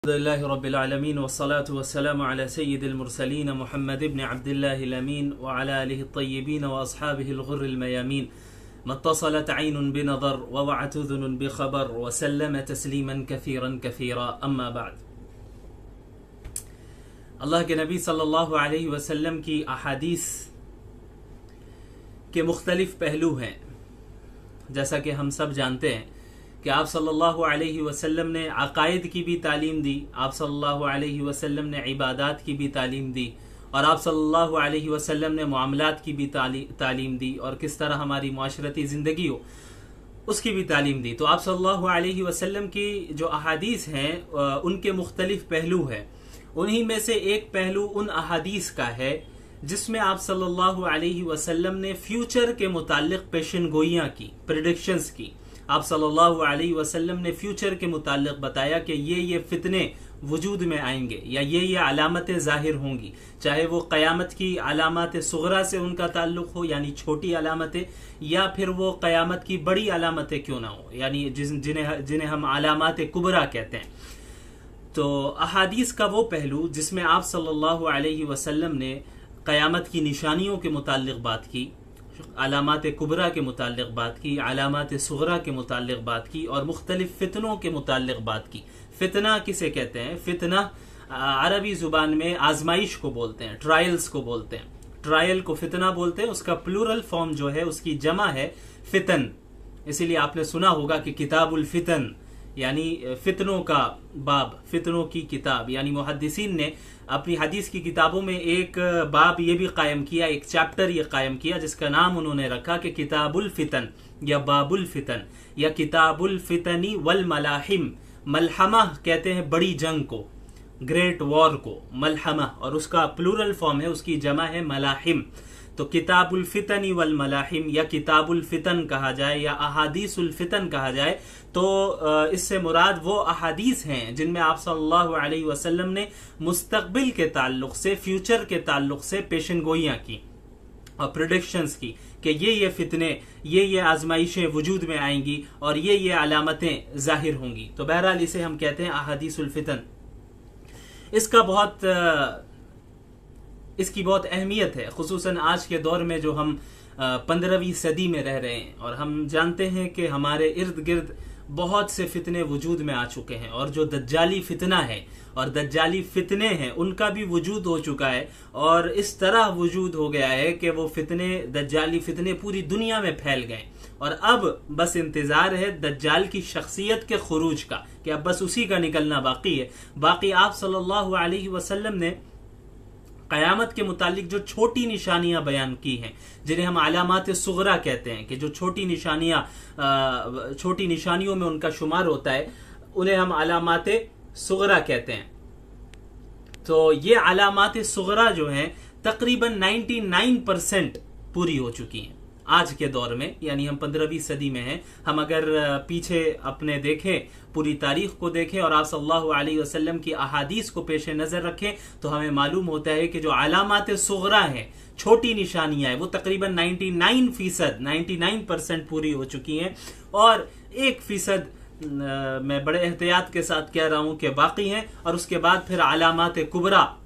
अल्हम्दुलिल्लाहि रब्बिल आलमीन वस्सलातु वस्सलामु अला सय्यिदिल मुरसलीन मुहम्मद इब्न अब्दिल्लाहिल अमीन व अला आलिहि त्तय्यिबीन व अस्हाबिहिल गुर्रिल मयामीन मत्तसलत ऐनुन बिनज़र व वअत उज़ुनुन बिख़बर व सल्लम तस्लीमन कसीरन कसीरा अम्मा बाद। अल्लाह के नबी सल्लल्लाहु अलैहि वसल्लम की अहादीस के मुख्तलिफ पहलू हैं। जैसा कि हम सब जानते हैं कि आप सल्लल्लाहु अलैहि वसल्लम ने अकायद की भी तालीम दी, आप सल्लल्लाहु अलैहि वसल्लम ने इबादात की भी तालीम दी और आप सल्लल्लाहु अलैहि वसल्लम ने मामलात की भी तालीम दी और किस तरह हमारी माशरती ज़िंदगी हो उसकी भी तालीम दी। तो आप सल्लल्लाहु अलैहि वसल्लम की जो अहादीस हैं उनके मुख्तलिफ पहलू हैं। उन्हीं में से एक पहलू उन अहादीस का है जिसमें आप सल्लल्लाहु अलैहि वसल्लम ने फ्यूचर के मुताल्लिक पेशन गोइयाँ की, प्रेडिक्शंस की। आप सल्लल्लाहु अलैहि वसल्लम ने फ्यूचर के मुताल्लिक बताया कि ये फितने वजूद में आएंगे या ये अलामतें जाहिर होंगी, चाहे वो क़यामत की अलामत सुगरा से उनका ताल्लुक हो यानी छोटी अलामतें, या फिर वो क़यामत की बड़ी अलामतें क्यों ना हो यानी जिन्हें हम अलामत कुबरा कहते हैं। तो अहादीस का वो पहलू जिसमें आप सल्लल्लाहु अलैहि वसल्लम ने क़यामत की निशानियों के मुताल्लिक बात की, अलामात कुबरा के मुताल्लिक बात की, अलामात सुगरा के मुताल्लिक बात की और मुख्तलिफ फितनों के मुताल्लिक बात की। फितना किसे कहते हैं? फितना अरबी जुबान में आजमाइश को बोलते हैं, ट्रायल्स को बोलते हैं। ट्रायल को फितना बोलते हैं, उसका प्लूरल फॉर्म जो है उसकी जमा है फितन। इसीलिए आपने सुना होगा कि किताबुल फितन यानी फितनों का बाब, फितनों की किताब, यानी मुहद्दिसीन ने अपनी हदीस की किताबों में एक बाब ये भी कायम किया, एक चैप्टर ये कायम किया जिसका नाम उन्होंने रखा कि किताबुल फितन या बाबुल फितन या किताबुल फितनी वल मलाहिम। मलहमा कहते हैं बड़ी जंग को, ग्रेट वॉर को मलहमा, और उसका प्लूरल फॉर्म है, उसकी जमा है मलाहिम। तो किताबुल फितनी वल मलाहिम या किताबुल फितन कहा जाए या अहादीसुल फितन कहा जाए तो इससे मुराद वो अहादीस हैं जिनमें आप सल्लल्लाहु अलैहि वसल्लम ने मुस्तकबिल के ताल्लुक से, फ्यूचर के ताल्लुक से पेशन गोइयाँ की और प्रेडिक्शंस की कि ये फितने, ये आजमाइशें वजूद में आएंगी और ये अलामतें जाहिर होंगी। तो बहरहाल इसे हम कहते हैं अहादीसुल फितन। इसकी बहुत अहमियत है, खुसूसन आज के दौर में जो हम 15वीं सदी में रह रहे हैं और हम जानते हैं कि हमारे इर्द गिर्द बहुत से फितने वजूद में आ चुके हैं और जो दज्जाली फितना है और दज्जाली फितने हैं उनका भी वजूद हो चुका है और इस तरह वजूद हो गया है कि वो फितने, दज्जाली फितने पूरी दुनिया में फैल गए और अब बस इंतजार है दज्जाल की शख्सियत के खुरूज का कि अब बस उसी का निकलना बाकी है। बाकी आप सल्लल्लाहु अलैहि वसल्लम ने क़यामत के मुतालिक जो छोटी निशानियां बयान की हैं, जिन्हें हम अलामात सुगरा कहते हैं कि जो छोटी निशानियों में उनका शुमार होता है, उन्हें हम अलामात सुगरा कहते हैं। तो ये अलामात सुगरा जो हैं तकरीबन 99% पूरी हो चुकी हैं आज के दौर में, यानी हम 15वीं सदी में हैं। हम अगर पीछे अपने देखें, पूरी तारीख को देखें और आप सल्लल्लाहु अलैहि वसल्लम की अहादीस को पेश नज़र रखें तो हमें मालूम होता है कि जो अलामात सुगरा हैं, छोटी निशानियां हैं, वो तकरीबन 99% पूरी हो चुकी हैं और 1% मैं बड़े एहतियात के साथ कह रहा हूं कि बाकी हैं और उसके बाद फिर अलामात कुबरा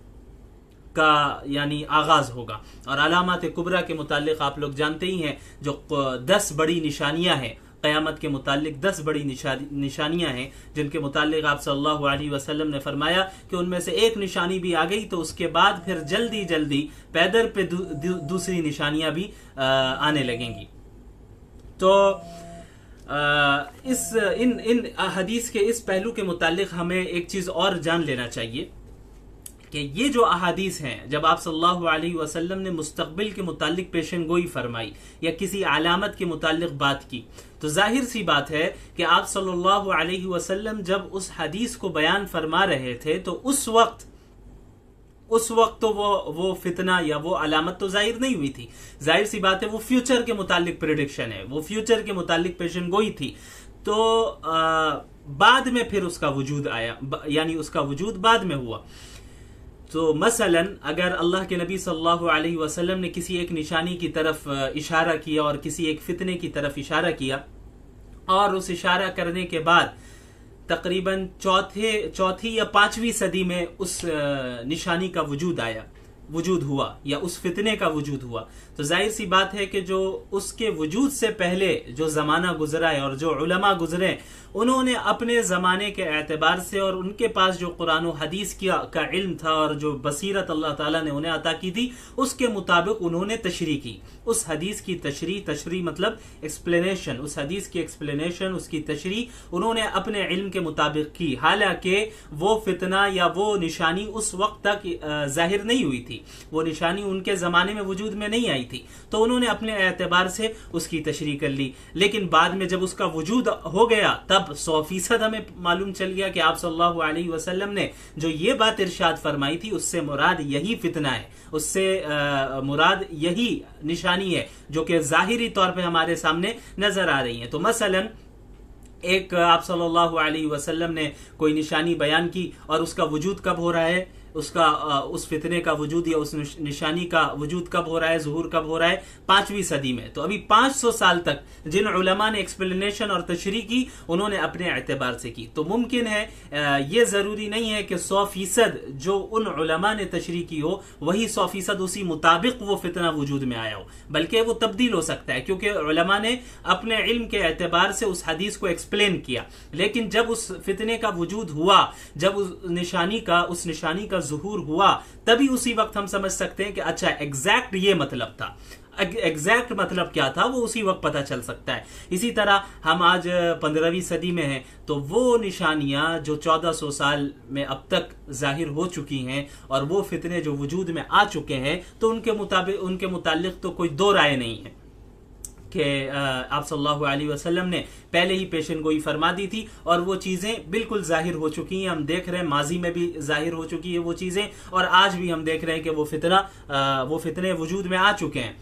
का यानी आगाज होगा। और अलामात कुबरा के मुतालिक आप लोग जानते ही हैं जो 10 बड़ी निशानियां हैं क़यामत के मुतालिक, 10 बड़ी निशानियां हैं जिनके मुतालिक आप सल्लल्लाहु अलैहि वसल्लम ने फरमाया कि उनमें से एक निशानी भी आ गई तो उसके बाद फिर जल्दी पैदर पे दूसरी निशानियां भी आने लगेंगी। तो इन हदीस के इस पहलू के मुतालिक हमें एक चीज और जान लेना चाहिए कि ये जो अहादीस हैं, जब आप सल्लल्लाहु अलैहि वसल्लम ने मुस्तकबिल के मुतालिक पेशन गोई फरमाई या किसी अलामत के मुतालिक बात की, तो जाहिर सी बात है कि आप सल्लल्लाहु अलैहि वसल्लम जब उस हदीस को बयान फरमा रहे थे तो उस वक्त तो वो फितना या वो अलामत तो जाहिर नहीं हुई थी। जाहिर सी बात है वो फ्यूचर के मुतालिक प्रेडिक्शन है, वो फ्यूचर के मुतालिक पेशन गोई थी। तो बाद में फिर उसका वजूद आया, यानी उसका वजूद बाद में हुआ। तो मसलन अगर अल्लाह के नबी सल्लल्लाहु अलैहि वसल्लम ने किसी एक निशानी की तरफ इशारा किया और किसी एक फितने की तरफ इशारा किया और उस इशारा करने के बाद तकरीबन चौथी या 5वीं सदी में उस निशानी का वजूद हुआ या उस फितने का वजूद हुआ। तो जाहिर सी बात है कि जो उसके वजूद से पहले जो जमाना गुजरा है और जो उलमा गुजरे, उन्होंने अपने जमाने के एतबार से और उनके पास जो कुरान और हदीस का इल्म था और जो बसीरत अल्लाह ताला ने उन्हें अता की थी, उसके मुताबिक उन्होंने तशरीह की। उस हदीस की तशरीह मतलब एक्सप्लेनेशन, उस हदीस की एक्सप्लेनेशन, उसकी तशरीह उन्होंने अपने इल्म के मुताबिक की। हालांकि वो फितना या वो निशानी उस वक्त तक जाहिर नहीं हुई थी, वो निशानी उनके जमाने में वजूद में नहीं आई थी, तो उन्होंने अपने एतबार से उसकी तशरीह कर ली। लेकिन बाद में जब उसका वजूद हो गया, तब 100% हमें मालूम चल गया कि आप सल्लल्लाहु अलैहि वसल्लम ने जो ये बात इरशाद फरमाई थी, उससे मुराद यही फितना है, उससे मुराद यही निशानी है जो कि जाहिरी तौर पे हमारे सामने नजर आ रही है। तो मसलन एक आप सल्लल्लाहु अलैहि वसल्लम ने कोई निशानी बयान की और उसका वजूद कब हो रहा है, उस फितने का वजूद या उस निशानी का वजूद कब हो रहा है, ज़ुहूर कब हो रहा है, 5वीं सदी में। तो अभी 500 साल तक जिन उलमा ने एक्सप्लेनेशन और तशरीह की, उन्होंने अपने एतबार से की। तो मुमकिन है, ये जरूरी नहीं है कि 100% जो उन उलमा ने तशरीह की हो वही 100% उसी मुताबिक वो फितना वजूद में आया हो, बल्कि वो तब्दील हो सकता है, क्योंकि उलमा ने अपने इल्म के एतबार से उस हदीस को एक्सप्लेन किया। लेकिन जब उस फितने का वजूद हुआ, जब उस निशानी का ज़ुहूर हुआ, तभी उसी वक्त हम समझ सकते हैं कि अच्छा एग्जैक्ट ये मतलब था, एग्जैक्ट मतलब क्या था, वो उसी वक्त पता चल सकता है। इसी तरह हम आज 15वीं सदी में हैं, तो वो निशानियां जो 1400 साल में अब तक जाहिर हो चुकी हैं और वो फितने जो वजूद में आ चुके हैं, तो उनके मुतालिक तो कोई दो राय नहीं है कि आप सल्लल्लाहु अलैहि वसल्लम ने पहले ही पेशन गोई फरमा दी थी और वो चीजें बिल्कुल जाहिर हो चुकी हैं। हम देख रहे हैं माजी में भी जाहिर हो चुकी है वो चीजें, और आज भी हम देख रहे हैं कि वो फितने वजूद में आ चुके हैं।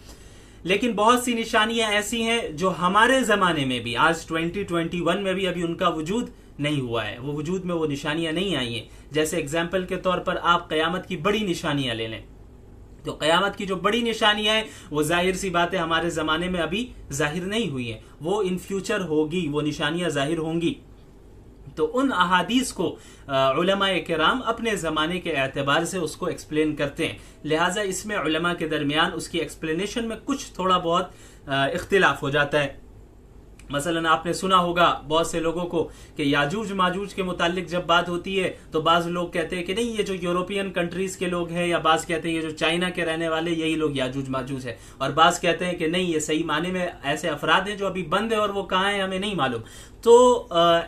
लेकिन बहुत सी निशानियां ऐसी हैं जो हमारे जमाने में भी, आज 2021 में भी अभी उनका वजूद नहीं हुआ है, वो वजूद में वो निशानियां नहीं आई हैं। जैसे एग्जाम्पल के तौर पर आप कयामत की बड़ी निशानियां ले लें, तो कयामत की जो बड़ी निशानियां हैं वो जाहिर सी बात है हमारे जमाने में अभी जाहिर नहीं हुई है, वो इन फ्यूचर होगी, वो निशानियां जाहिर होंगी। तो उन अहादीस को उलमाए किराम अपने ज़माने के एतबार से उसको एक्सप्लेन करते हैं, लिहाजा इसमें उलमा के दरमियान उसकी एक्सप्लेनेशन में कुछ थोड़ा बहुत इख्तिलाफ हो जाता है। मसलन आपने सुना होगा बहुत से लोगों को कि याजूज माजूज के मुतालिक जब बात होती है तो बाज लोग कहते हैं कि नहीं, ये जो यूरोपियन कंट्रीज के लोग हैं, या बाज कहते हैं ये जो चाइना के रहने वाले यही लोग याजूज माजूज है, और बाज कहते हैं कि नहीं, ये सही माने में ऐसे अफराद हैं जो अभी बंद है और वो कहाँ हैं हमें नहीं मालूम। तो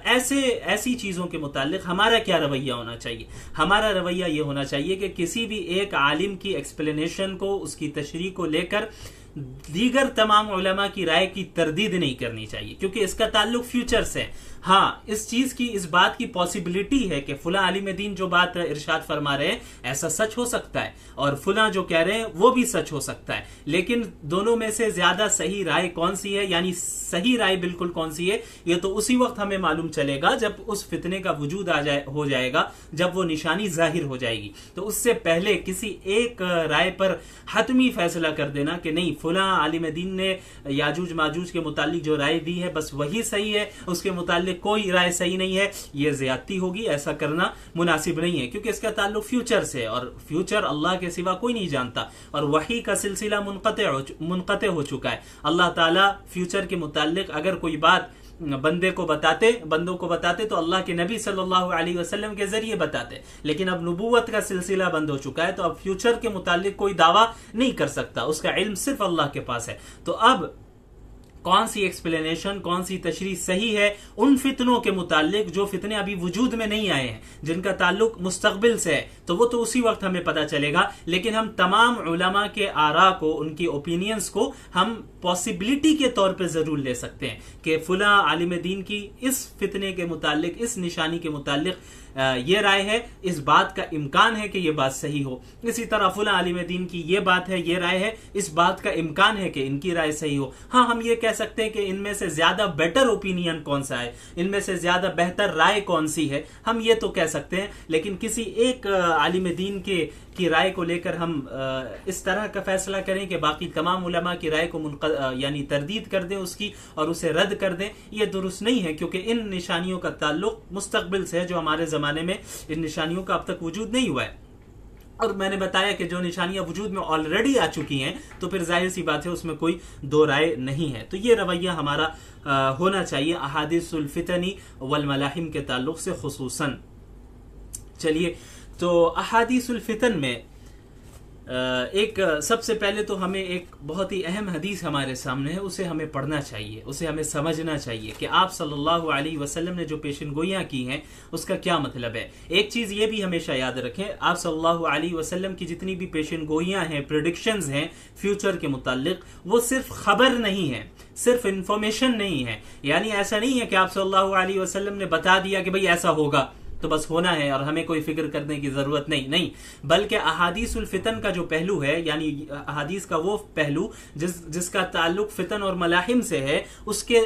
ऐसी चीजों के मुतालिक हमारा क्या रवैया होना चाहिए? हमारा रवैया ये होना चाहिए कि किसी भी एक आलिम की एक्सप्लेनेशन को, उसकी तशरीह को लेकर दीगर तमाम उलमा की राय की तरदीद नहीं करनी चाहिए, क्योंकि इसका ताल्लुक फ्यूचर से। हाँ, इस बात की पॉसिबिलिटी है कि फुला आलिम दीन जो बात इरशाद फरमा रहे हैं ऐसा सच हो सकता है, और फुला जो कह रहे हैं वो भी सच हो सकता है। लेकिन दोनों में से ज्यादा सही राय कौन सी है, यानी सही राय बिल्कुल कौन सी है, ये तो उसी वक्त हमें मालूम चलेगा जब उस फितने का वजूद हो जाएगा, जब वो निशानी जाहिर हो जाएगी। तो उससे पहले किसी एक राय पर हतमी फैसला कर देना कि नहीं, फुला आलिम दीन ने याजूज माजूज के मुतालिक जो राय दी है बस वही सही है, उसके मुतालिक कोई राय सही नहीं है, यह ज्यादती होगी। ऐसा करना मुनासिब नहीं है, क्योंकि इसका ताल्लुक फ्यूचर से, और फ्यूचर अल्लाह के सिवा कोई नहीं जानता, और वही का सिलसिला मुनक़ते हो चुका है। अल्लाह ताला फ्यूचर के मुतालिक अगर कोई बात बंदों को बताते तो अल्लाह के नबी सल्लल्लाहु अलैहि वसल्लम के जरिए बताते, लेकिन अब नबूवत का सिलसिला बंद हो चुका है, तो अब फ्यूचर के मुतालिक कोई दावा नहीं कर सकता, उसका इल्म सिर्फ अल्लाह के पास है। तो अब कौन सी एक्सप्लेनेशन, कौन सी तशरीह सही है उन फितनों के मुतालिक जो फितने अभी वजूद में नहीं आए हैं, जिनका ताल्लुक मुस्तकबिल से है, तो वो तो उसी वक्त हमें पता चलेगा। लेकिन हम तमाम उलमा के आरा को, उनकी ओपिनियंस को हम पॉसिबिलिटी के तौर पे जरूर ले सकते हैं कि फुला आलिम दीन की इस फितने के मुतालिक, इस निशानी के मुतालिक ये राय है, इस बात का इम्कान है कि ये बात सही हो। इसी तरह फुला आलिम दीन की ये बात है, ये राय है, इस बात का इम्कान है कि इनकी राय सही हो। हाँ, हम ये कह सकते हैं कि इनमें से ज्यादा बेटर ओपिनियन कौन सा है, इनमें से ज्यादा बेहतर राय कौन सी है, हम ये तो कह सकते हैं। लेकिन किसी एक आलिम दीन की राय को लेकर हम इस तरह का फैसला करें कि बाकी तमाम उलमा की राय को यानी तरदीद कर दें उसकी और उसे रद्द कर दें, ये दुरुस्त नहीं है, क्योंकि इन निशानियों का ताल्लुक मुस्तकबिल से है, जो हमारे ज़माने में इन निशानियों का अब तक वजूद नहीं हुआ है। और मैंने बताया कि जो निशानियां वजूद में ऑलरेडी आ चुकी हैं तो फिर जाहिर सी बात है उसमें कोई दो राय नहीं है। तो ये रवैया हमारा होना चाहिए अहादीसुल फितनी वल मलाहिम के ताल्लुक से खुसूसन। चलिए, तो अहादीसुल फितन में एक सबसे पहले तो हमें एक बहुत ही अहम हदीस हमारे सामने है, उसे हमें पढ़ना चाहिए, उसे हमें समझना चाहिए कि आप सल्लल्लाहु अलैहि वसल्लम ने जो पेशनगोइयां की हैं उसका क्या मतलब है। एक चीज ये भी हमेशा याद रखें, आप सल्लल्लाहु अलैहि वसल्लम की जितनी भी पेशनगोइयां हैं, प्रेडिक्शंस हैं फ्यूचर के मुताल्लिक, वो सिर्फ खबर नहीं है, सिर्फ इंफॉर्मेशन नहीं है। यानी ऐसा नहीं है कि आप सल्लल्लाहु अलैहि वसल्लम ने बता दिया कि भाई ऐसा होगा तो बस होना है और हमें कोई फिक्र करने की जरूरत नहीं, बल्कि अहादीसुल फितन का जो पहलू है, यानी अहादीस का वो पहलू जिसका ताल्लुक फितन और मलाहिम से है, उसके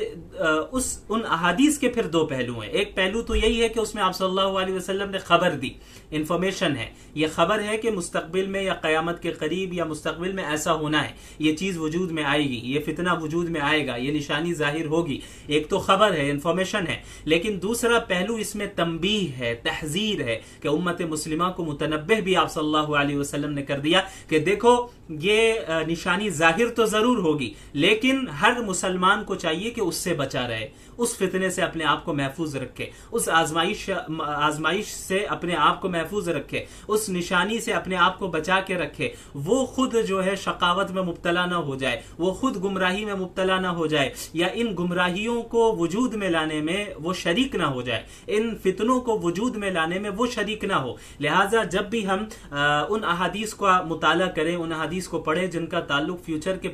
उन अहादीस के फिर दो पहलू हैं। एक पहलू तो यही है कि उसमें आप सल्लल्लाहु अलैहि वसल्लम ने खबर दी, इंफॉर्मेशन है, ये खबर है कि मुस्तकबिल में या कयामत के करीब या मुस्तकबिल में ऐसा होना है, ये चीज वजूद में आएगी, ये फितना वजूद में आएगा, ये निशानी जाहिर होगी। एक तो खबर है, इंफॉर्मेशन है, लेकिन दूसरा पहलू इसमें तंबीह है, तहजीर है कि उम्मत मुस्लिमा को मुतनब्बिह भी आप सल्लल्लाहु अलैहि वसल्लम ने कर दिया कि देखो ये निशानी जाहिर तो जरूर होगी, लेकिन हर मुसलमान को चाहिए कि उससे बचा रहे, उस फितने से अपने आप को महफूज रखे, उस आजमाइश से अपने आप को महफूज रखे, उस निशानी से अपने आप को बचा के रखे। वो खुद जो है शकावत में मुब्तला ना हो जाए, वो खुद गुमराही में मुब्तला ना हो जाए, या इन गुमराहियों को वजूद में लाने में वो शरीक ना हो जाए, इन फितनों को वजूद में लाने में वो शरीक ना हो। लिहाजा जब भी हम उन अहादीस का मुताला करें, उन अहादीस को पढ़ें जिनका ताल्लुक फ्यूचर के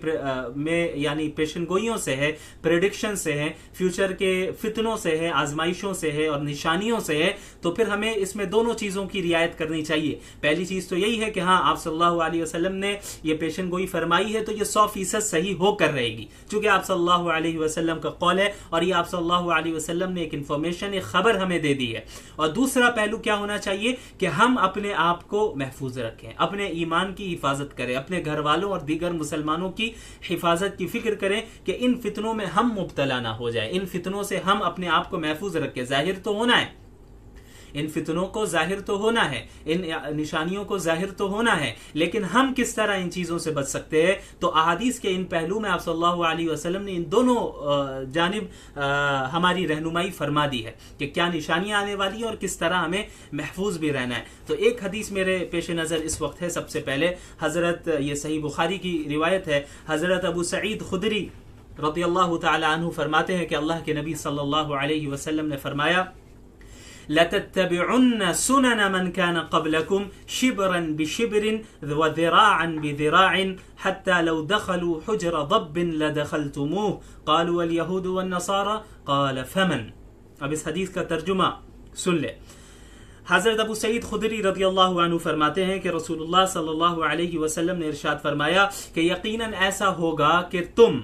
में यानी पेशनगोइयों से है, प्रेडिक्शन से है, फ्यूचर के फितनों से है, आजमाइशों से है और निशानियों से है, तो फिर हमें इसमें दोनों चीजों की रियायत करनी चाहिए। पहली चीज तो यही है कि हाँ, आप सल्लल्लाहु अलैहि वसल्लम ने ये पेशनगोई फरमाई है तो ये 100% सही होकर रहेगी, क्योंकि आप सल्लल्लाहु अलैहि वसल्लम का कौल है और ये आप सल्लल्लाहु अलैहि वसल्लम ने एक इंफॉर्मेशन, एक खबर हमें दे दी है। और दूसरा पहलू क्या होना चाहिए कि हम अपने आप को महफूज रखें, अपने ईमान की हिफाजत करें, अपने घर वालों और दीगर मुसलमानों की हिफाजत की फिक्र करें कि इन फितनों में हम मुब्तला ना हो जाए, इन फितनों से हम अपने आप को महफूज रखें। जाहिर तो होना है, इन फितनों को जाहिर तो होना है, इन निशानियों को जाहिर तो होना है, लेकिन हम किस तरह इन चीजों से बच सकते हैं। तो अहादीस के इन पहलू में आप सल्लल्लाहु अलैहि वसल्लम ने इन दोनों जानिब हमारी रहनुमाई फरमा दी है कि क्या निशानियां आने वाली है और किस तरह हमें महफूज भी रहना है। तो एक हदीस मेरे पेश नजर इस वक्त है, सबसे पहले हजरत, ये सही बुखारी की रिवायत है, हजरत अबू सईद खुदरी रज़ियल्लाहु तआला अन्हु फरमाते हैं कि अल्लाह के नबी सल्लल्लाहु अलैहि वसल्लम ने फरमाया, लतत्तबिउन्न सुनन मन कान क़ब्लकुम शिबरन बिशिबरिन व ज़िराअन बिज़िराअन हत्ता लौ दखलू हुज्र ज़ब्बिन लदखलतुमूह क़ालू अल यहूद वन नसारा क़ाल फमन। अब इस हदीस का तर्जुमा सुन ले। हजरत अबू सईद खुदरी रज़ियल्लाहु अन्हु फरमाते हैं कि रसूलुल्लाह सल्लल्लाहु अलैहि वसल्लम ने इरशाद फरमाया कि यकीनन ऐसा होगा कि तुम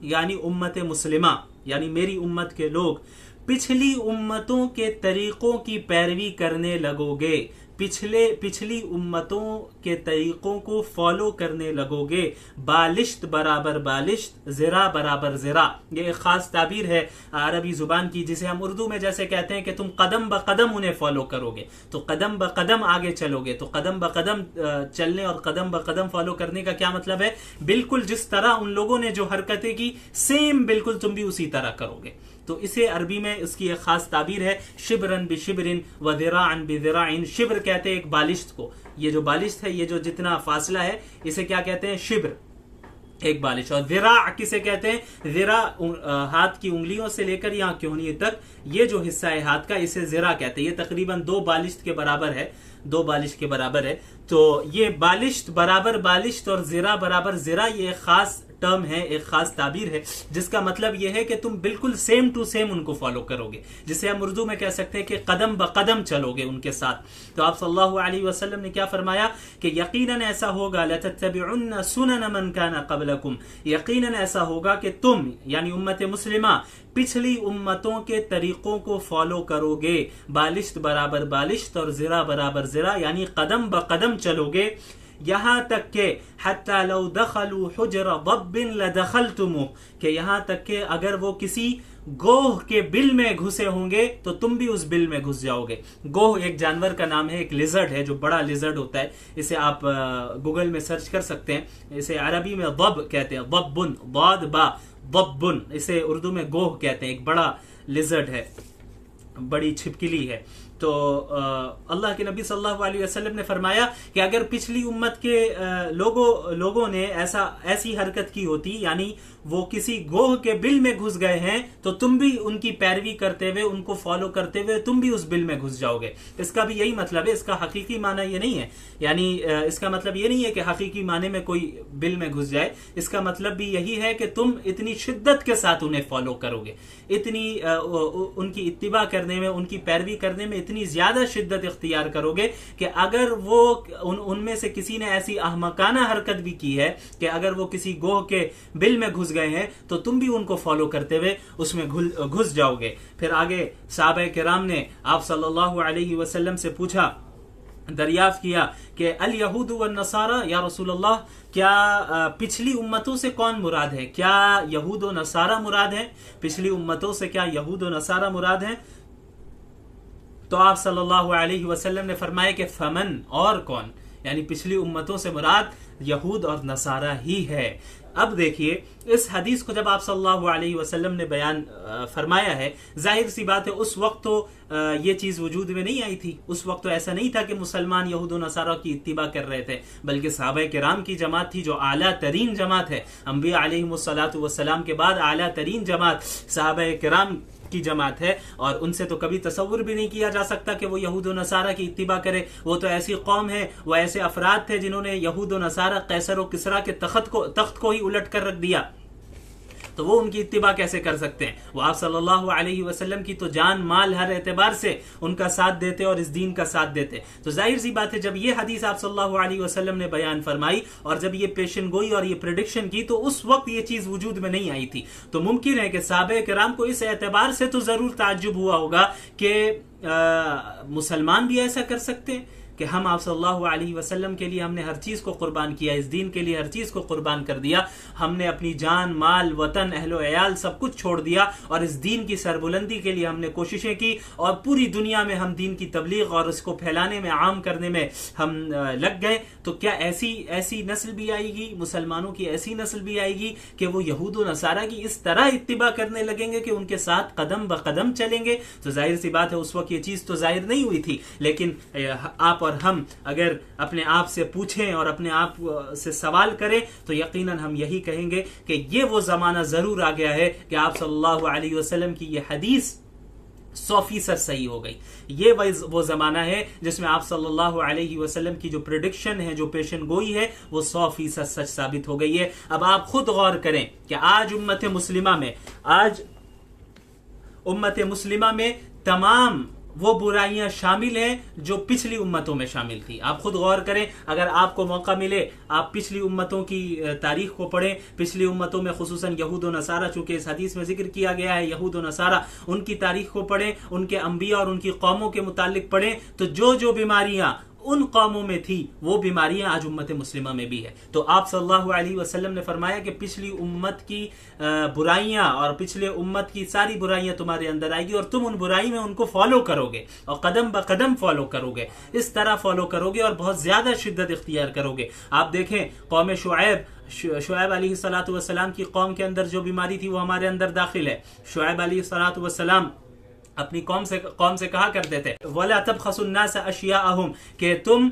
यानी उम्मत मुस्लिमा, यानी मेरी उम्मत के लोग पिछली उम्मतों के तरीकों की पैरवी करने लगोगे, पिछली उम्मतों के तरीकों को फॉलो करने लगोगे। बालिश्त बराबर बालिश्त, ज़िरा बराबर ज़िरा, ये एक खास ताबीर है अरबी जुबान की, जिसे हम उर्दू में जैसे कहते हैं कि तुम कदम ब कदम उन्हें फॉलो करोगे, तो कदम ब कदम आगे चलोगे। तो कदम ब कदम चलने और कदम ब कदम फॉलो करने का क्या मतलब है? बिल्कुल जिस तरह उन लोगों ने जो हरकतें की, सेम बिल्कुल तुम भी उसी तरह करोगे। तो इसे अरबी में इसकी एक खास ताबीर है, शिबरन बिशिबरिन व ज़िराअन बिज़िराअन। शिब्र कहते हैं एक बालिश्त को, ये जो बालिश्त है, ये जो जितना फासला है, इसे क्या कहते हैं? शिब्र, एक बालिश। और ज़िरा किसे कहते हैं? ज़िरा हाथ की उंगलियों से लेकर यहाँ कोहनी तक ये जो हिस्सा है हाथ का, इसे ज़िरा कहते हैं। ये तकरीबन 2 बालिश्त के बराबर है, 2 बालिश के बराबर है। तो ये बालिश्त बराबर बालिश्त और ज़िरा बराबर ज़िरा, ये एक खास टर्म है, एक खास ताबीर है, जिसका मतलब यह है कि तुम बिल्कुल सेम टू सेम उनको फॉलो करोगे, जिसे हम उर्दू में कह सकते हैं कि कदम ब कदम चलोगे उनके साथ। तो आप सल्लल्लाहु अलैहि वसल्लम ने क्या फरमाया कि यकीनन ऐसा होगा, लतत्तबिउन्न सुनन मन कान क़ब्लकुम, यकीनन ऐसा होगा कि तुम यानी उम्मत मुस्लिमा पिछली उम्मतों के तरीकों को फॉलो करोगे, बालिश्त बराबर बालिश्त और ज़िरा बराबर ज़िरा, यानी कदम ब कदम चलोगे। यहाँ तक के हत्ता लौ दखलू हुजर दब्बिन लदखलतुमु, कि यहाँ तक के अगर वो किसी गोह के बिल में घुसे होंगे तो तुम भी उस बिल में घुस जाओगे। गोह एक जानवर का नाम है, एक लिजर्ड है जो बड़ा लिजर्ड होता है। इसे आप गूगल में सर्च कर सकते हैं। इसे अरबी में दब कहते हैं, दब्बुन, दाद बा दब्बुन। इसे उर्दू में गोह कहते हैं। एक बड़ा लिजर्ड है, बड़ी छिपकली है। तो अल्लाह के नबी सल्लल्लाहु अलैहि वसल्लम ने फरमाया कि अगर पिछली उम्मत के लोगों ने ऐसी हरकत की होती, यानी वो किसी गोह के बिल में घुस गए हैं, तो तुम भी उनकी पैरवी करते हुए, उनको फॉलो करते हुए तुम भी उस बिल में घुस जाओगे। इसका भी यही मतलब है। इसका हकीकी माना ये नहीं है, यानी इसका मतलब ये नहीं है कि हकीकी माने में कोई बिल में घुस जाए। इसका मतलब भी यही है कि तुम इतनी शिद्दत के साथ उन्हें फॉलो करोगे, इतनी उनकी इत्तिबा करने में, उनकी पैरवी करने में इतनी ज्यादा शिद्दत इख्तियार करोगे कि अगर वो उनमें से किसी ने ऐसी अहमकाना हरकत भी की है कि अगर वो किसी गोह के बिल में घुस गए हैं तो तुम भी उनको फॉलो करते हुए उसमें घुस जाओगे। फिर आगे सहाबा किराम ने आप सल्लल्लाहु अलैहि वसल्लम से पूछा, दरियाफ्त किया कि अल यहूद व नसारा, या रसूलल्लाह क्या पिछली उम्मतों से कौन मुराद है? क्या यहूद व नसारा मुराद है? पिछली उम्मतों से क्या यहूद व नसारा मुराद है? तो आप सल्लल्लाहु अलैहि वसल्लम ने फरमाया कि फमन, और कौन, यानी पिछली उम्मतों से मुराद यहूद और नसारा ही है। अब देखिए, इस हदीस को जब आप सल्लल्लाहु अलैहि वसल्लम ने बयान फरमाया है, जाहिर सी बात है उस वक्त तो ये चीज वजूद में नहीं आई थी। उस वक्त तो ऐसा नहीं था कि मुसलमान यहूद और नसारा की इत्तिबा कर रहे थे, बल्कि सहाबा किराम की जमात थी जो आला तरीन जमात है। अंबिया अलैहिमुस्सलातु वस्सलाम के बाद आला तरीन जमात सहाबा किराम की जमात है, और उनसे तो कभी तसव्वुर भी नहीं किया जा सकता कि वो यहूद और नसारा की इत्तिबा करे। वो तो ऐसी कौम है, वो ऐसे अफराद थे जिन्होंने यहूद और नसारा, कैसर और किसरा के तख्त को ही उलट कर रख दिया, तो वो उनकी इत्तिबा कैसे कर सकते हैं? वो आप सल्लल्लाहु अलैहि वसल्लम की तो जान माल हर एतबार से उनका साथ देते और इस दीन का साथ देते। तो जाहिर सी बात है, जब ये हदीस आप सल्लल्लाहु अलैहि वसल्लम ने बयान फरमाई और जब ये पेशन गोई और ये प्रेडिक्शन की, तो उस वक्त ये चीज वजूद में नहीं आई थी। तो मुमकिन है कि सहाबा किराम को इस एतबार से तो जरूर ताज्जुब हुआ होगा कि मुसलमान भी ऐसा कर सकते हैं कि हम आप सल्लल्लाहु अलैहि वसल्लम के लिए हमने हर चीज को कुर्बान किया, इस दीन के लिए हर चीज को कुर्बान कर दिया, हमने अपनी जान, माल, वतन, अहलो अयाल सब कुछ छोड़ दिया और इस दीन की सरबुलंदी के लिए हमने कोशिशें की और पूरी दुनिया में हम दीन की तबलीग और इसको फैलाने में, आम करने में हम लग गए। तो क्या ऐसी नस्ल भी आएगी, मुसलमानों की ऐसी नस्ल भी आएगी कि वो यहूद व नसारा की इस तरह इत्तिबा करने लगेंगे कि उनके साथ कदम ब कदम चलेंगे? तो जाहिर सी बात है उस वक्त ये चीज तो जाहिर नहीं हुई थी। लेकिन आप और हम अगर अपने आप से पूछें और अपने आप से सवाल करें तो यकीनन हम यही कहेंगे कि ये वो जमाना जरूर आ गया है कि आप सल्लल्लाहु अलैहि वसल्लम की ये हदीस 100% सही हो गई। ये वो जमाना है जिसमें आप सल्लल्लाहु अलैहि वसल्लम की जो प्रेडिक्शन है, जो पेशन गोई है, वो 100% सच साबित हो गई है। अब आप खुद गौर करें कि आज उम्मत मुस्लिमा में तमाम वो बुराइयां शामिल हैं जो पिछली उम्मतों में शामिल थी। आप खुद गौर करें, अगर आपको मौका मिले आप पिछली उम्मतों की तारीख को पढ़ें। पिछली उम्मतों में खुसूसन यहूद और नसारा, चूंकि इस हदीस में जिक्र किया गया है यहूद और नसारा, उनकी तारीख को पढ़ें, उनके अंबिया और उनकी कौमों के मुतालिक पढ़ें, तो जो बीमारियां उन कौमों में थी वो बीमारियां आज उम्मत मुस्लिमा में भी है। तो आप सल्लल्लाहु अलैहि वसल्लम ने फरमाया कि पिछली उम्मत की बुराइयां और पिछले उम्मत की सारी बुराइयां तुम्हारे अंदर आएगी और तुम उन बुराई में उनको फॉलो करोगे और कदम ब कदम फॉलो करोगे, इस तरह फॉलो करोगे और बहुत ज्यादा शिद्दत इख्तियार करोगे। आप देखें कौम शुएब अलैहिस्सलातु वस्सलाम की कौम के अंदर जो बीमारी थी वो हमारे अंदर दाखिल है। शुएब अलैहिस्सलातु वस्सलाम अपनी कौम से कहा करते थे, वला तबखसुन नास अशियाअहुम, कि तुम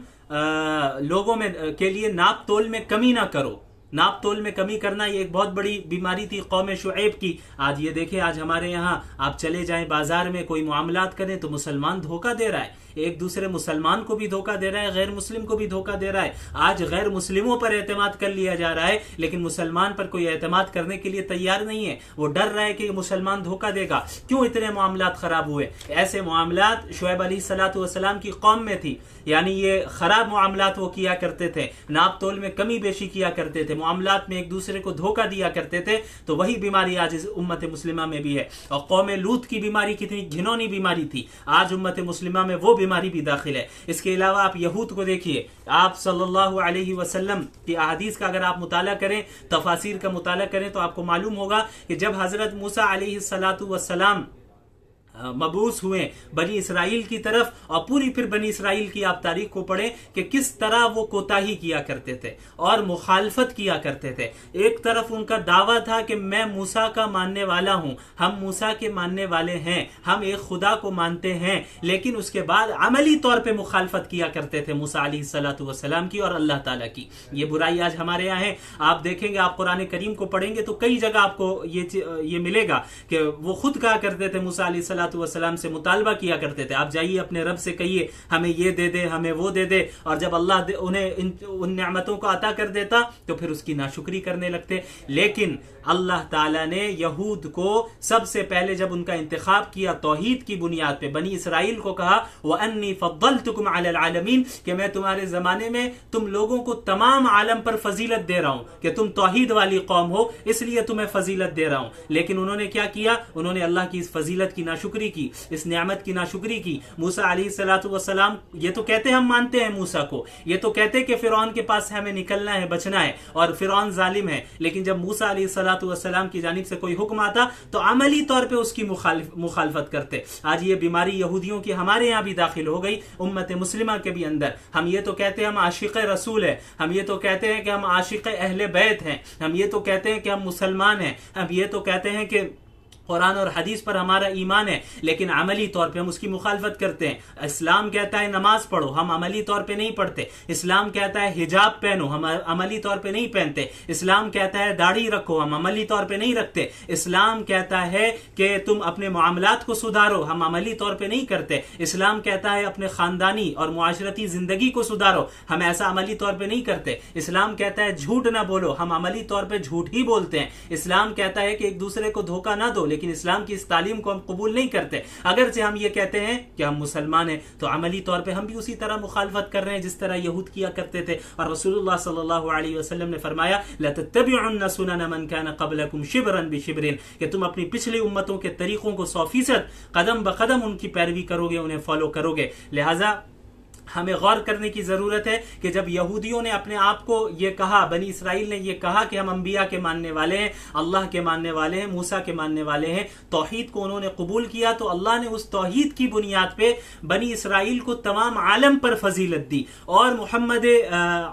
लोगों में के लिए नाप तोल में कमी ना करो। नाप तोल में कमी करना ये एक बहुत बड़ी बीमारी थी कौम शुएब की। आज ये देखें, आज हमारे यहाँ आप चले जाएं बाजार में, कोई मामलात करें तो मुसलमान धोखा दे रहा है, एक दूसरे मुसलमान को भी धोखा दे रहा है, गैर मुस्लिम को भी धोखा दे रहा है। आज गैर मुस्लिमों पर एतमाद कर लिया जा रहा है, लेकिन मुसलमान पर कोई एतमाद करने के लिए तैयार नहीं है। वो डर रहा है कि मुसलमान धोखा देगा। क्यों इतने मामलात खराब हुए? ऐसे मामलात शुएब अलैहिस्सलातु वस्सलाम की कौम में थी, यानी ये खराब मामलात वो किया करते थे, नाप तोल में कमी बेशी किया करते थे, मामलात में एक दूसरे को धोखा दिया करते थे, तो वही बीमारी आज इस उम्मत मुस्लिमा में भी है। और कौम लूत की बीमारी कितनी घिनौनी बीमारी थी, आज उम्मत मुस्लिमा में वो बीमारी भी दाखिल है। इसके अलावा आप यहूद को देखिए, आप सल्लल्लाहु अलैहि वसल्लम की अहादीस का अगर आप मुताला करें, तफासिर का मुताला करें, तो आपको मालूम होगा कि जब हजरत मूसा अलैहिस्सलातु वस्सलाम मबूस हुए बनी इसराइल की तरफ, और पूरी फिर बनी इसराइल की आप तारीख को पढ़ें कि किस तरह वो कोताही किया करते थे और मुखालफत किया करते थे। एक तरफ उनका दावा था कि मैं मूसा का मानने वाला हूं, हम मूसा के मानने वाले हैं, हम एक खुदा को मानते हैं, लेकिन उसके बाद अमली तौर पे मुखालफत किया करते थे मूसा अलैहिस्सलातु वस्सलाम की और अल्लाह ताला की। ये बुराई आज हमारे यहाँ है। आप देखेंगे, आप कुरान करीम को पढ़ेंगे तो कई जगह आपको ये मिलेगा कि वो खुद कहा करते थे, मूसा अलैहिस्सलातु वस्सलाम से मुतालबा किया करते थे, आप जाइए अपने रब से कहिए हमें ये दे दे, हमें वो दे दे, और जब अल्लाह उन्हें उन नेमतों को अता कर देता तो फिर उसकी नाशुक्री करने लगते। लेकिन अल्लाह ताला ने यहूद को सबसे पहले जब उनका इंतखाब किया तौहीद की बुनियाद पे, बनी इसराइल को कहा व अन्नी फद्दलतुकुम अलल आलमीन, कि मैं तुम्हारे जमाने में तुम लोगों को तमाम आलम पर फजीलत दे रहा हूं, कि तुम तौहीद वाली कौम हो, इसलिए तुम्हें फजीलत दे रहा हूं। लेकिन उन्होंने क्या किया, उन्होंने अल्लाह की इस फजीलत की नाशुक्री की, इस नेमत की नाशुक्री की। मूसा अलैहिस्सलातु वस्सलाम ये तो कहते हम मानते हैं मूसा को, ये तो कहते कि फिरौन के पास हमें निकलना है, बचना है, और फिरौन जालिम है, लेकिन जब मूसा अलैहिस्सलातु वस्सलाम की जानिब से कोई हुक्म आता तो अमली तौर पे उसकी मुखालफत करते। आज ये बीमारी यहूदियों की हमारे यहाँ भी दाखिल हो गई, उम्मत मुस्लिमा के भी अंदर। हम ये तो कहते हैं हम आशिक रसूल है, हम ये तो कहते हैं कि हम आशिक अहले बैत हैं, हम ये तो कहते हैं कि हम मुसलमान हैं, हम ये तो कहते हैं कि कुरान और हदीस पर हमारा ईमान है, लेकिन अमली तौर पे हम उसकी मुखालफत करते हैं। इस्लाम कहता है नमाज पढ़ो, हम अमली तौर पे नहीं पढ़ते। इस्लाम कहता है हिजाब पहनो, हम अमली तौर पे नहीं पहनते। इस्लाम कहता है दाढ़ी रखो, हम अमली तौर पे नहीं रखते। इस्लाम कहता है कि तुम अपने मामलात को सुधारो, हम अमली तौर पे नहीं करते। इस्लाम कहता है अपने खानदानी और मुआशरती जिंदगी को सुधारो, हम ऐसा अमली तौर पे नहीं करते। इस्लाम कहता है झूठ ना बोलो, हम अमली तौर पे झूठ ही बोलते हैं। इस्लाम कहता है कि एक दूसरे को धोखा ना दो, लेकिन इस्लाम की इस तालीम को हम कबूल नहीं करते। अगर से हम ये कहते हैं कि हम मुसलमान हैं, तो अमली तौर पे हम भी उसी तरह मुखालफत कर रहे हैं जिस तरह यहूद किया करते थे। और रसूलुल्लाह सल्लल्लाहु अलैहि वसल्लम ने फरमाया लतत्तबिउन्न सुनन मन कान क़ब्लकुम शिब्रन बिशिब्रिन, कि तुम अपनी पिछली उम्मतों के तरीकों को 100% कदम ब कदम उनकी पैरवी करोगे, उन्हें फॉलो करोगे। लिहाजा हमें गौर करने की जरूरत है कि जब यहूदियों ने अपने आप को ये कहा, बनी इसराइल ने ये कहा कि हम अंबिया के मानने वाले हैं, अल्लाह के मानने वाले हैं, मूसा के मानने वाले हैं, तौहीद को उन्होंने कबूल किया, तो अल्लाह ने उस तौहीद की बुनियाद पे बनी इसराइल को तमाम आलम पर फजीलत दी, और मोहम्मद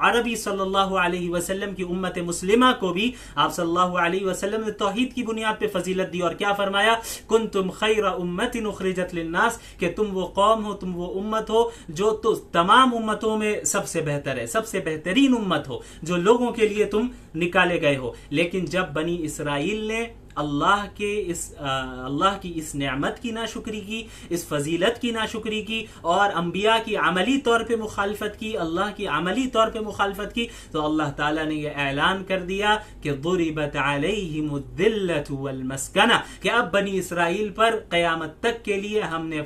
अरबी सल्लल्लाहु अलैहि वसल्लम की उम्मत मुस्लिमा को भी आप सल्लल्लाहु अलैहि वसल्लम ने तौहीद की बुनियाद पे फजीलत दी। और क्या फरमाया, कुंतुम खैरा उम्मतिन उखरिजत लिन्नास, कि तुम वो कौम हो, तुम वो उम्मत हो जो तो तमाम उम्मतों में सबसे बेहतर है, सबसे बेहतरीन उम्मत हो, जो लोगों के लिए तुम निकाले गए हो। लेकिन जब बनी इसराइल ने अल्लाह की इस नेमत की नाशुक्री की, इस फजीलत की नाशुक्री की, और अंबिया की अमली तौर पे मुखालफत की, अल्लाह की अमली तौर पे मुखालफत की, तो अल्लाह ताला ने यह ऐलान कर दिया कि दुरिबत अलैहिमुद्दिल्लतु वल मस्कना, कि अब बनी इसराइल पर क़यामत तक के लिए हमने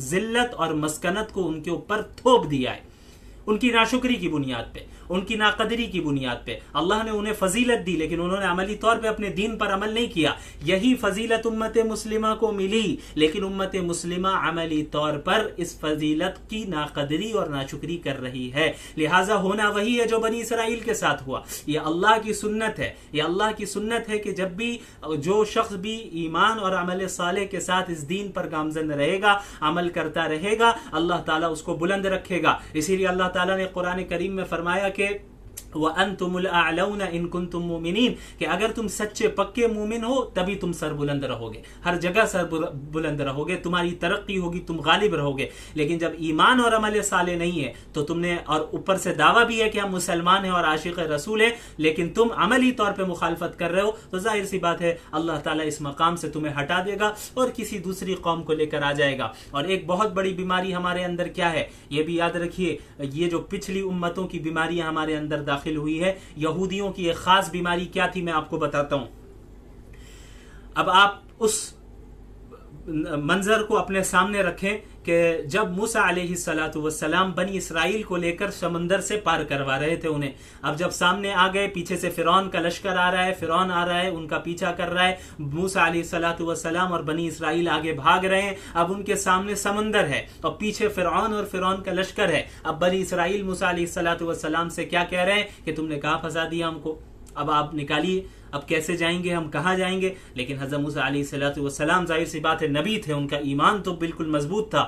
जिल्लत और मस्कनत को उनके ऊपर थोप दिया है, उनकी नाशुक्री की बुनियाद पे, उनकी नाकदरी की बुनियाद पे। अल्लाह ने उन्हें फजीलत दी, लेकिन उन्होंने अमली तौर पे अपने दीन पर अमल नहीं किया। यही फजीलत उम्मत मुस्लिमा को मिली, लेकिन उम्मत मुस्लिमा अमली तौर पर इस फजीलत की नाकदरी और नाशुक्री कर रही है। लिहाजा होना वही है जो बनी इसराइल के साथ हुआ। यह अल्लाह की सुन्नत है, यह अल्लाह की सुन्नत है कि जब भी जो शख्स भी ईमान और अमल सालेह के साथ इस दीन पर गामजन रहेगा, अमल करता रहेगा, अल्लाह ताला उसको बुलंद रखेगा। इसीलिए अल्लाह ताला ने कुरान करीम में फरमाया कि वअंतुमुल अअलौना इन कुंतुम मुमिनीन, कि अगर तुम सच्चे पक्के मुमिन हो तभी तुम सरबुलंद रहोगे, हर जगह सरबुलंद रहोगे, तुम्हारी तरक्की होगी, तुम गालिब रहोगे। लेकिन जब ईमान और अमल साले नहीं है तो तुमने, और ऊपर से दावा भी है कि हम मुसलमान हैं और आशिक रसूल है, लेकिन तुम अमली तौर पे मुखालफत कर रहे हो, तो जाहिर सी बात है अल्लाह ताला इस मकाम से तुम्हें हटा देगा और किसी दूसरी कौम को लेकर आ जाएगा। और एक बहुत बड़ी बीमारी हमारे अंदर क्या है, यह भी याद रखिए, ये जो पिछली उम्मतों की बीमारियां हमारे अंदर दाखिल हुई है, यहूदियों की एक खास बीमारी क्या थी मैं आपको बताता हूं। अब आप उस मंजर को अपने सामने रखें कि जब मूसा अलैहिस्सलातु वस्सलाम बनी इसराइल को लेकर समंदर से पार करवा रहे थे उन्हें। अब जब सामने आ गए, पीछे से फिरौन का लश्कर आ रहा है, फिरौन आ रहा है, उनका पीछा कर रहा है, मूसा अलैहिस्सलातु वस्सलाम और बनी इसराइल आगे भाग रहे हैं। अब उनके सामने समंदर है और पीछे फिरौन और फिरौन का लश्कर है। अब बनी इसराइल मूसा अलैहिस्सलातु वस्सलाम से क्या कह रहे हैं कि तुमने कहाँ फंसा दिया हमको, अब आप निकालिए, अब कैसे जाएंगे, हम कहाँ जाएंगे। लेकिन हज़रत मूसा अलैहिस्सलातु वस्सलाम जाहिर सी बात है नबी थे, उनका ईमान तो बिल्कुल मजबूत था,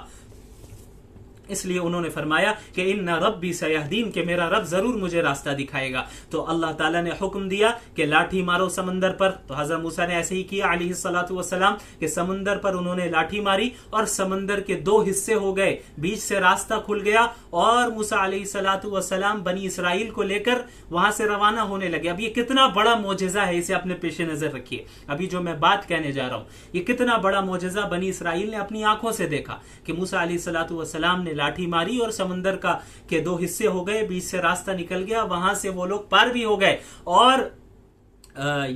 इसलिए उन्होंने फरमाया कि इन्ना रब्बी सयहदीन, के मेरा रब जरूर मुझे रास्ता दिखाएगा। तो अल्लाह ताला ने हुक्म दिया कि लाठी मारो समंदर पर। तो हज़रत मूसा ने ऐसे ही किया अलैहिस्सलातु वस्सलाम कि समंदर पर उन्होंने लाठी मारी और समंदर के दो हिस्से हो गए, बीच से रास्ता खुल गया और मूसा अलैहिस्सलातु वस्सलाम बनी इसराइल को लेकर वहां से रवाना होने लगे। अब ये कितना बड़ा मोजज़ा है, इसे अपने पेश नजर रखिए। अभी जो मैं बात कहने जा रहा हूं, ये कितना बड़ा मोजज़ा बनी इसराइल ने अपनी आंखों से देखा कि मूसा अलैहिस्सलातु वस्सलाम ने लाठी मारी और समंदर का के दो हिस्से हो गए, बीच से रास्ता निकल गया, वहां से वो लोग पार भी हो गए। और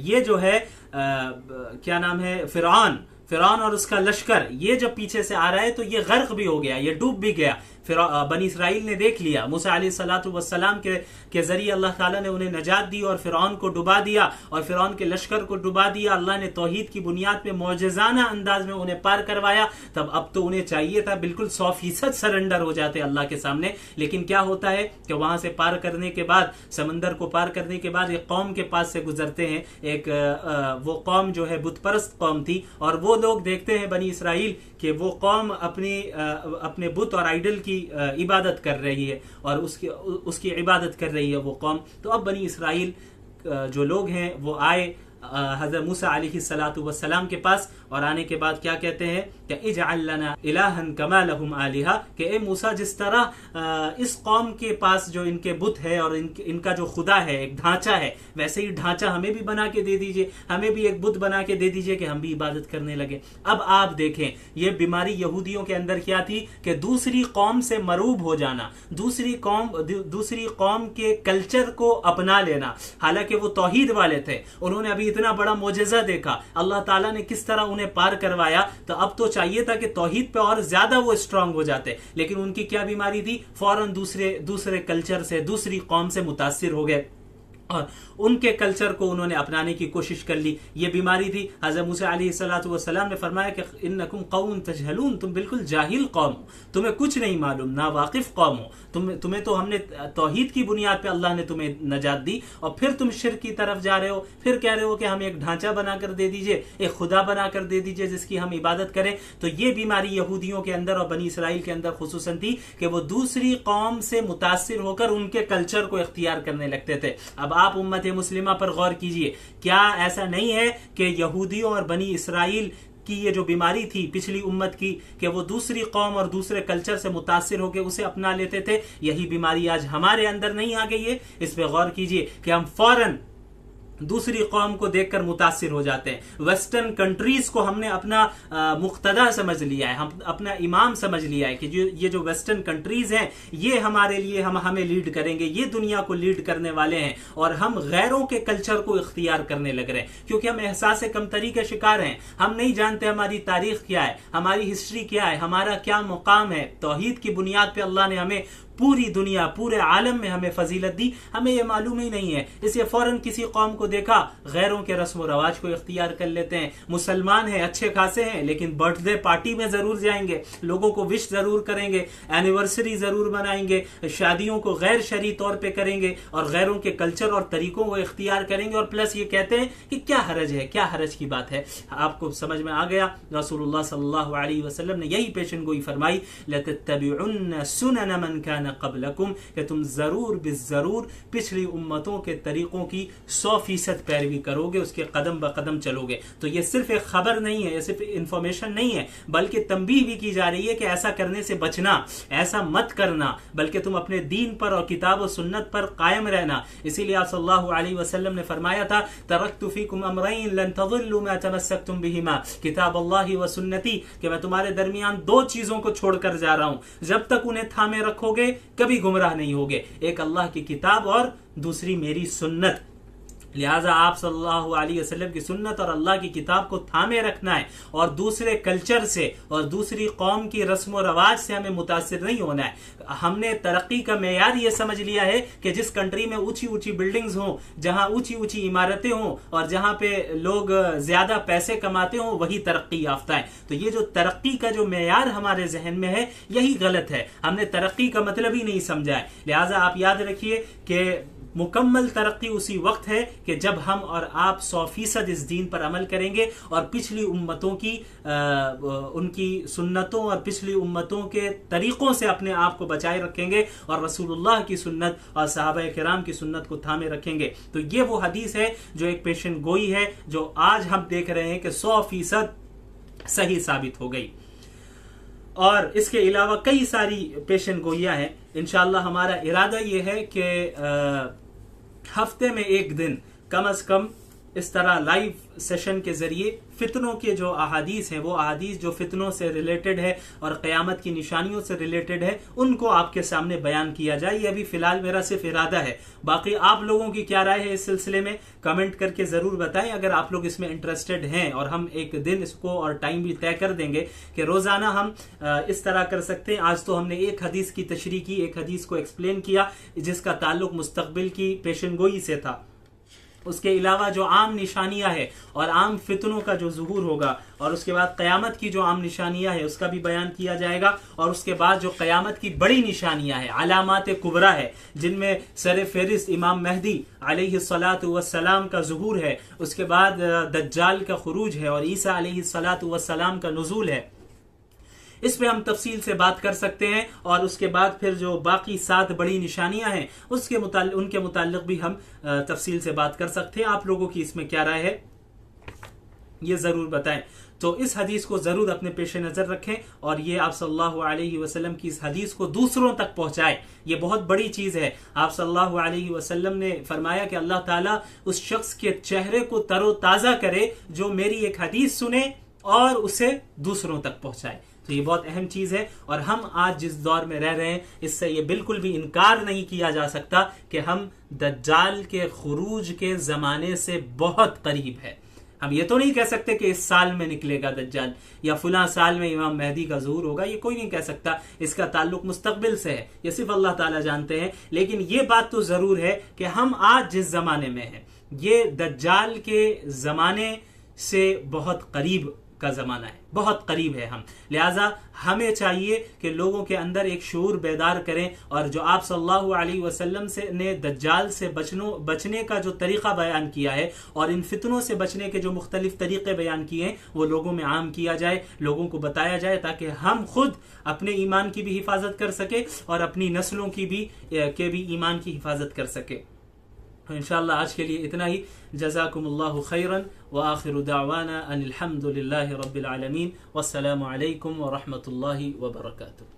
ये जो है क्या नाम है, फिरौन और उसका लश्कर, ये जब पीछे से आ रहा है तो ये गर्क भी हो गया, ये डूब भी गया। फिर बनी इसराइल ने देख लिया, मूसा अलैहिस्सलातु वस्सलाम के जरिए अल्लाह ताला ने उन्हें नजात दी और फिरौन को डुबा दिया और फिरौन के लश्कर को डुबा दिया। अल्लाह ने तौहीद की बुनियाद पे मौजज़ाना अंदाज में उन्हें पार करवाया। तब अब तो उन्हें चाहिए था बिल्कुल 100% सरेंडर हो जाते अल्लाह के सामने। लेकिन क्या होता है कि वहां से पार करने के बाद, समंदर को पार करने के बाद एक कौम के पास से गुजरते हैं। वो कौम जो है बुतपरस्त कौम थी और वो लोग देखते हैं बनी इसराइल कि वो कौम अपने बुत और आइडल की इबादत कर रही है और उसकी इबादत कर रही है वो कौम। तो अब बनी इसराइल जो लोग हैं वो आए हज़रत मूसा अलैहिस्सलातु वस्सलाम के पास और आने के बाद क्या कहते हैं कि इजअल लना इलाहन कमा लहुम आलिहा, कि ए मूसा जिस तरह इस कौम के पास जो इनके बुत है और इनका जो खुदा है, एक ढांचा है, वैसे ही ढांचा हमें भी बना के दे दीजिए, हमें भी एक बुत बना के दे दीजिए कि हम भी इबादत करने लगे। अब आप देखें ये बीमारी यहूदियों के अंदर क्या थी कि दूसरी कौम से मरूब हो जाना, दूसरी कौम के कल्चर को अपना लेना। हालांकि वो तौहीद वाले थे, उन्होंने अभी इतना बड़ा मोजज़ा देखा, अल्लाह ताला ने किस तरह उन्हें पार करवाया, तो अब तो चाहिए था कि तौहीद पे और ज्यादा वो स्ट्रांग हो जाते। लेकिन उनकी क्या बीमारी थी, फौरन दूसरे कल्चर से, दूसरी कौम से मुतासिर हो गए और उनके कल्चर को उन्होंने अपनाने की कोशिश कर ली। ये बीमारी थी। हज़रत मूसा अलैहिस्सलातु वस्सलाम ने फरमाया कि इन्नकुम कौमुन तजहलून, तुम बिल्कुल जाहिल कौम हो, तुम्हें कुछ नहीं मालूम, ना वाकिफ कौम हो। तुम्हें तो हमने तौहीद की बुनियाद पे अल्लाह ने तुम्हें नजात दी और फिर तुम शिर्क की तरफ जा रहे हो, फिर कह रहे हो कि हमें एक ढांचा बनाकर दे दीजिए, एक खुदा बनाकर दे दीजिए जिसकी हम इबादत करें। तो ये बीमारी यहूदियों के अंदर और बनी इसराइल के अंदर खुसूसन थी कि वो दूसरी कौम से मुतासिर होकर उनके कल्चर को इख्तियार करने लगते थे। अब आप उम्मत मुस्लिमा पर गौर कीजिए, क्या ऐसा नहीं है कि यहूदियों और बनी इसराइल की ये जो बीमारी थी पिछली उम्मत की कि वो दूसरी कौम और दूसरे कल्चर से मुतासिर होकर उसे अपना लेते थे, यही बीमारी आज हमारे अंदर नहीं आ गई है? इस पे गौर कीजिए कि हम फौरन दूसरी कौम को देखकर मुतासिर हो जाते हैं। वेस्टर्न कंट्रीज को हमने अपना मुक्तदा समझ लिया है, हम अपना इमाम समझ लिया है कि ये जो वेस्टर्न कंट्रीज हैं ये हमारे लिए हमें लीड करेंगे, ये दुनिया को लीड करने वाले हैं और हम गैरों के कल्चर को इख्तियार करने लग रहे हैं क्योंकि हम एहसास कमतरी के शिकार हैं। हम नहीं जानते हमारी तारीख क्या है, हमारी हिस्ट्री क्या है, हमारा क्या मुकाम है। तौहीद की बुनियाद पे अल्लाह ने हमें पूरी दुनिया, पूरे आलम में हमें फजीलत दी, हमें यह मालूम ही नहीं है। इसलिए फौरन किसी कौम को देखा, गैरों के रस्म व रवाज को इख्तियार कर लेते हैं। मुसलमान हैं, अच्छे खासे हैं, लेकिन बर्थडे पार्टी में जरूर जाएंगे, लोगों को विश जरूर करेंगे, एनिवर्सरी जरूर मनाएंगे, शादियों को गैर शरई तौर पे करेंगे और गैरों के कल्चर और तरीकों को इख्तियार करेंगे। और प्लस ये कहते हैं कि क्या हरज है, क्या हरज की बात है। आपको समझ में आ गया, रसूलुल्लाह सल्लल्लाहु अलैहि वसल्लम ने यही पेशन गोई फरमाई, लतत्तबिउन्न सुनन मन कान क़ब्लकुम, कि तुम जरूर बिजरूर पिछली उम्मतों के तरीकों की 100% पैरवी करोगे, उसके कदम ब कदम चलोगे। तो ये सिर्फ एक खबर नहीं है, ये सिर्फ इंफॉर्मेशन नहीं है, बल्कि तंबीह भी की जा रही है कि ऐसा करने से बचना, ऐसा मत करना, बल्कि तुम अपने दीन पर और किताब और सुन्नत पर कायम रहना। इसीलिए आप सल्लल्लाहु अलैहि वसल्लम ने फरमाया था, तरक्तु फीकुम अमरैन लन तज़िल्लु मा तमस्सक्तुम बिहिमा, किताबुल्लाहि व सुन्नती, कि मैं तुम्हारे दरमियान दो चीजों को छोड़कर जा रहा हूं, जब तक उन्हें थामे रखोगे कभी गुमराह नहीं होगे। एक अल्लाह की किताब और दूसरी मेरी सुन्नत। लिहाजा आप सल्लल्लाहु अलैहि वसल्लम की सुन्नत और अल्लाह की किताब को थामे रखना है और दूसरे कल्चर से और दूसरी कौम की रस्म व रवाज से हमें मुतासिर नहीं होना है। हमने तरक्की का मेयार ये समझ लिया है कि जिस कंट्री में ऊंची ऊंची बिल्डिंग्स हों, जहां ऊंची ऊंची इमारतें हों और जहां पे लोग ज्यादा पैसे कमाते हों, वही तरक्की याफ्ता है। तो ये जो तरक्की का जो मेयार हमारे जहन में है, यही गलत है। हमने तरक्की का मतलब ही नहीं समझा है। लिहाजा आप याद रखिए कि मुकम्मल तरक्की उसी वक्त है कि जब हम और आप 100% इस दीन पर अमल करेंगे और पिछली उम्मतों की उनकी सुन्नतों और पिछली उम्मतों के तरीकों से अपने आप को बचाए रखेंगे और रसूलुल्लाह की सुन्नत और सहाबा किराम की सुन्नत को थामे रखेंगे। तो ये वो हदीस है जो एक पेशन गोई है, जो आज हम देख रहे हैं कि 100% सही साबित हो गई। और इसके अलावा कई सारी पेशन गोइयां हैं। इंशाअल्लाह हमारा इरादा यह है कि हफ्ते में एक दिन कम से कम इस तरह लाइव सेशन के जरिए फितनों के जो अहादीस हैं, वो अहादीस जो फितनों से रिलेटेड है और क़यामत की निशानियों से रिलेटेड है, उनको आपके सामने बयान किया जाए। ये अभी फिलहाल मेरा सिर्फ इरादा है। बाकी आप लोगों की क्या राय है इस सिलसिले में कमेंट करके जरूर बताएं। अगर आप लोग इसमें इंटरेस्टेड हैं और हम एक दिन इसको और टाइम भी तय कर देंगे कि रोजाना हम इस तरह कर सकते हैं। आज तो हमने एक हदीस की तशरीह की, एक हदीस को एक्सप्लेन किया जिसका ताल्लुक मुस्तकबिल की पेशनगोई से था। उसके अलावा जो आम निशानियां है और आम फितनों का जो ज़ुहूर होगा और उसके बाद क़यामत की जो आम निशानियां है उसका भी बयान किया जाएगा। और उसके बाद जो क़यामत की बड़ी निशानियां है, अलामात कुबरा है, जिनमें सर फेरिस्त इमाम महदी अलैहिस्सलातु वस्सलाम का ज़ुहूर है, उसके बाद दज्जाल का खुरूज है और ईसा अलैहिस्सलातु वस्सलाम का नुज़ूल है। इस पे हम तफसील से बात कर सकते हैं। और उसके बाद फिर जो बाकी 7 बड़ी निशानियां हैं उनके मुताल्लिक भी हम तफसील से बात कर सकते हैं। आप लोगों की इसमें क्या राय है ये जरूर बताएं। तो इस हदीस को जरूर अपने पेश नजर रखें और ये आप सल्लल्लाहु अलैहि वसल्लम की इस हदीस को दूसरों तक पहुंचाएं। ये बहुत बड़ी चीज है। आप सल्लल्लाहु अलैहि वसल्लम ने फरमाया कि अल्लाह ताला उस शख्स के चेहरे को तरोताजा करे जो मेरी एक हदीस सुने और उसे दूसरों तक पहुंचाए। तो ये बहुत अहम चीज है। और हम आज जिस दौर में रह रहे हैं, इससे ये बिल्कुल भी इनकार नहीं किया जा सकता कि हम दज्जाल के खुरूज के जमाने से बहुत करीब है। हम ये तो नहीं कह सकते कि इस साल में निकलेगा दज्जाल या फुला साल में इमाम मेहदी का ज़ुहूर होगा, ये कोई नहीं कह सकता। इसका ताल्लुक मुस्तकबिल से है, ये सिर्फ अल्लाह ताला जानते हैं। लेकिन ये बात तो जरूर है कि हम आज जिस जमाने में हैं, ये दज्जाल के जमाने से बहुत करीब का जमाना है, बहुत करीब है हम। लिहाजा हमें चाहिए कि लोगों के अंदर एक शऊर बेदार करें और जो आप सल्लल्लाहु अलैहि वसल्लम से ने दज्जाल से बचने का जो तरीका बयान किया है और इन फितनों से बचने के जो मुख्तलिफ तरीके बयान किए हैं, वो लोगों में आम किया जाए, लोगों को बताया जाए, ताकि हम खुद अपने ईमान की भी हिफाजत कर सके और अपनी नस्लों की भी ईमान की हिफाजत कर सके। इंशाअल्लाह आज के लिए इतना ही। जज़ाकुमुल्लाहु खैरन व आखिरु दावाना अनिल हम्दुलिल्लाहि रब्बिल आलमीन। वस्सलामु अलैकुम व रहमतुल्लाहि व बरकातुहू।